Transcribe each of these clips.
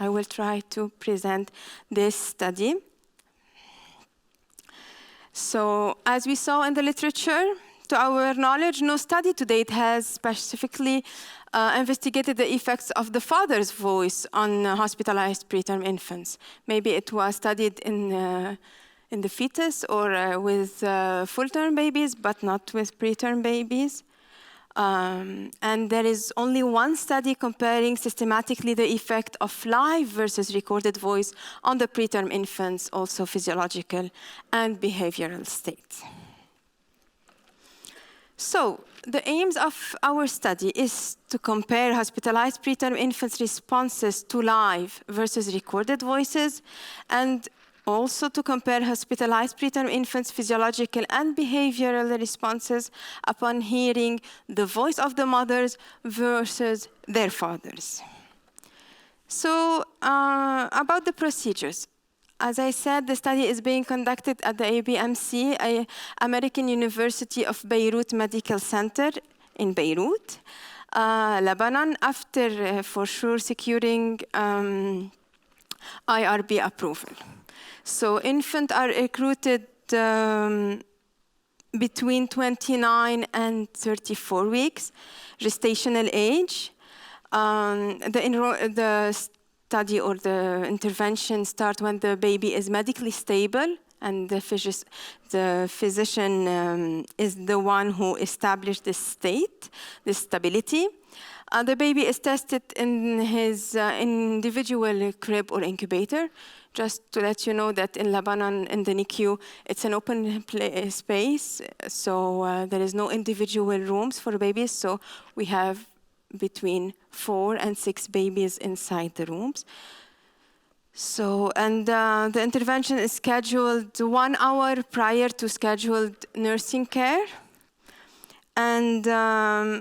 I will try to present this study. So, as we saw in the literature, to our knowledge, no study to date has specifically investigated the effects of the father's voice on hospitalized preterm infants. Maybe it was studied in the fetus or with full-term babies, but not with preterm babies. And there is only one study comparing systematically the effect of live versus recorded voice on the preterm infants, also physiological and behavioral state. So, the aims of our study is to compare hospitalized preterm infants' responses to live versus recorded voices, and also to compare hospitalized preterm infants' physiological and behavioral responses upon hearing the voice of the mothers versus their fathers. So, about the procedures. As I said, the study is being conducted at the ABMC, American University of Beirut Medical Center in Beirut, Lebanon, after for sure securing IRB approval. So infants are recruited between 29 and 34 weeks, gestational age. The study or the intervention starts when the baby is medically stable, and the physician is the one who established this state, this stability. The baby is tested in his individual crib or incubator. Just to let you know that in Lebanon, in the NICU, it's an open space, so there is no individual rooms for babies, so we have between 4 and 6 babies inside the rooms. So, and the intervention is scheduled 1 hour prior to scheduled nursing care. And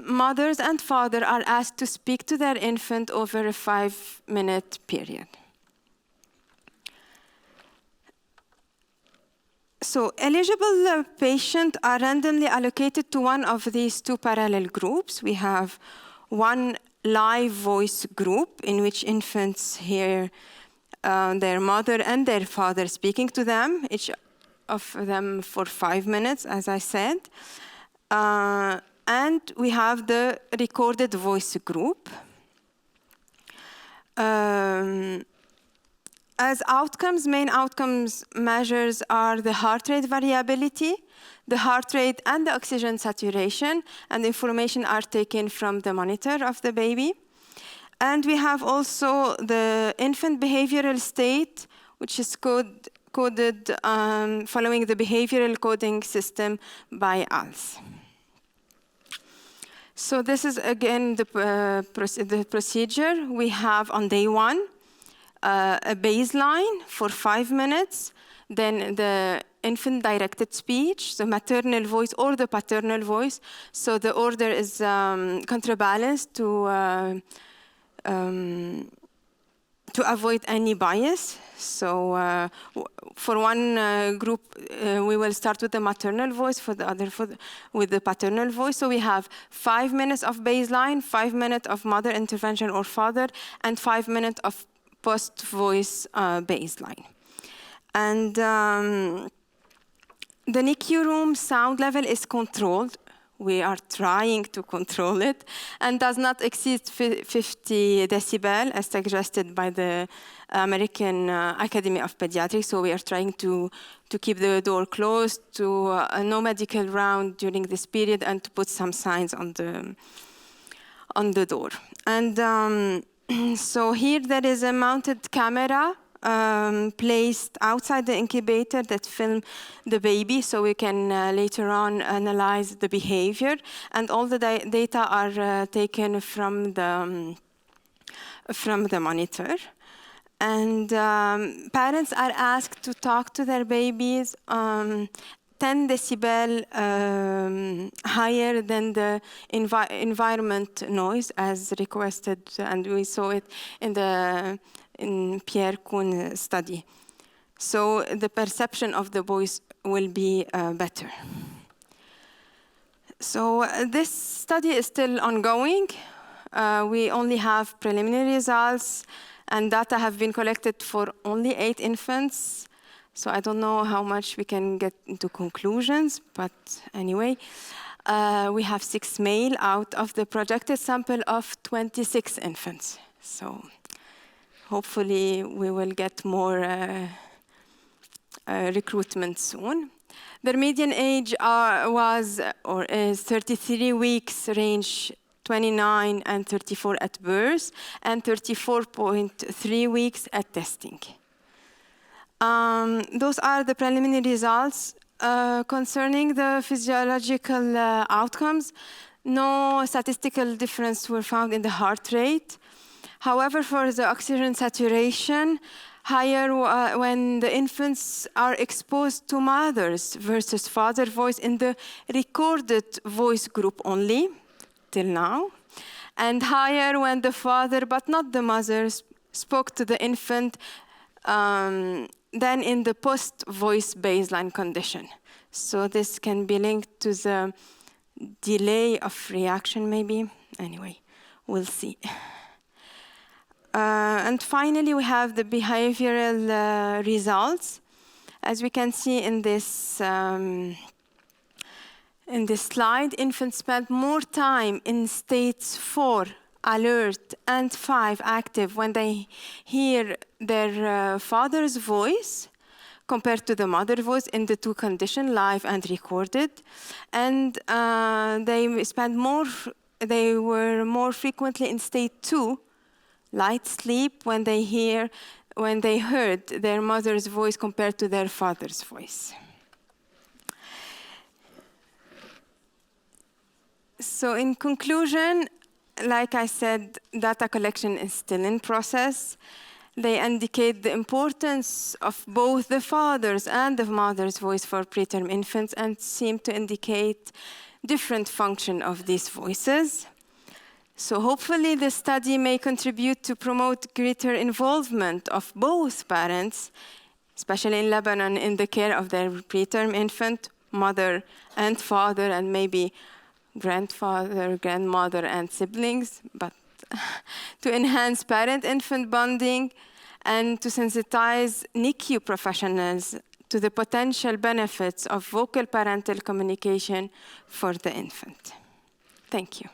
mothers and fathers are asked to speak to their infant over a 5-minute period. So eligible patients are randomly allocated to one of these 2 parallel groups. We have one live voice group in which infants hear their mother and their father speaking to them, each of them for 5 minutes, as I said. And we have the recorded voice group. As outcomes, main outcomes measures are the heart rate variability, the heart rate and the oxygen saturation, and the information are taken from the monitor of the baby. And we have also the infant behavioral state, which is coded following the behavioral coding system by ALS. So this is again the procedure. We have on day 1, a baseline for 5 minutes, then the infant-directed speech, the maternal voice or the paternal voice. So the order is contrabalanced to avoid any bias. So for one group, we will start with the maternal voice, for the other with the paternal voice. So we have 5 minutes of baseline, 5 minutes of mother intervention or father, and 5 minutes of post-voice baseline. And the NICU room sound level is controlled. We are trying to control it, and does not exceed 50 decibel as suggested by the American Academy of Pediatrics. So we are trying to keep the door closed, to no medical round during this period, and to put some signs on the door. And so here there is a mounted camera placed outside the incubator that film the baby, so we can later on analyze the behavior. And all the data are taken from the monitor. And parents are asked to talk to their babies 10 decibel higher than the environment noise as requested, and we saw it in Pierre Kuhn's study. So the perception of the voice will be better. So this study is still ongoing. We only have preliminary results, And data have been collected for only 8 infants. So I don't know how much we can get into conclusions, but anyway. We have 6 male out of the projected sample of 26 infants. So hopefully we will get more recruitment soon. Their median age was or is 33 weeks, range 29 and 34 at birth, and 34.3 weeks at testing. Those are the preliminary results. Concerning the physiological outcomes, no statistical difference were found in the heart rate. However, for the oxygen saturation, higher when the infants are exposed to mother's versus father voice in the recorded voice group only, till now, and higher when the father, but not the mother, spoke to the infant than in the post-voice baseline condition. So this can be linked to the delay of reaction, maybe. Anyway, we'll see. And finally, we have the behavioral results. As we can see in this slide, infants spend more time in states 4, alert, and 5, active, when they hear their father's voice compared to the mother's voice in the 2 conditions, live and recorded. And they were more frequently in state 2, light sleep, when they heard their mother's voice compared to their father's voice. So in conclusion, like I said, data collection is still in process. They indicate the importance of both the father's and the mother's voice for preterm infants and seem to indicate different function of these voices. So hopefully the study may contribute to promote greater involvement of both parents, especially in Lebanon, in the care of their preterm infant, mother and father, and maybe grandfather, grandmother, and siblings, but to enhance parent-infant bonding and to sensitize NICU professionals to the potential benefits of vocal parental communication for the infant. Thank you.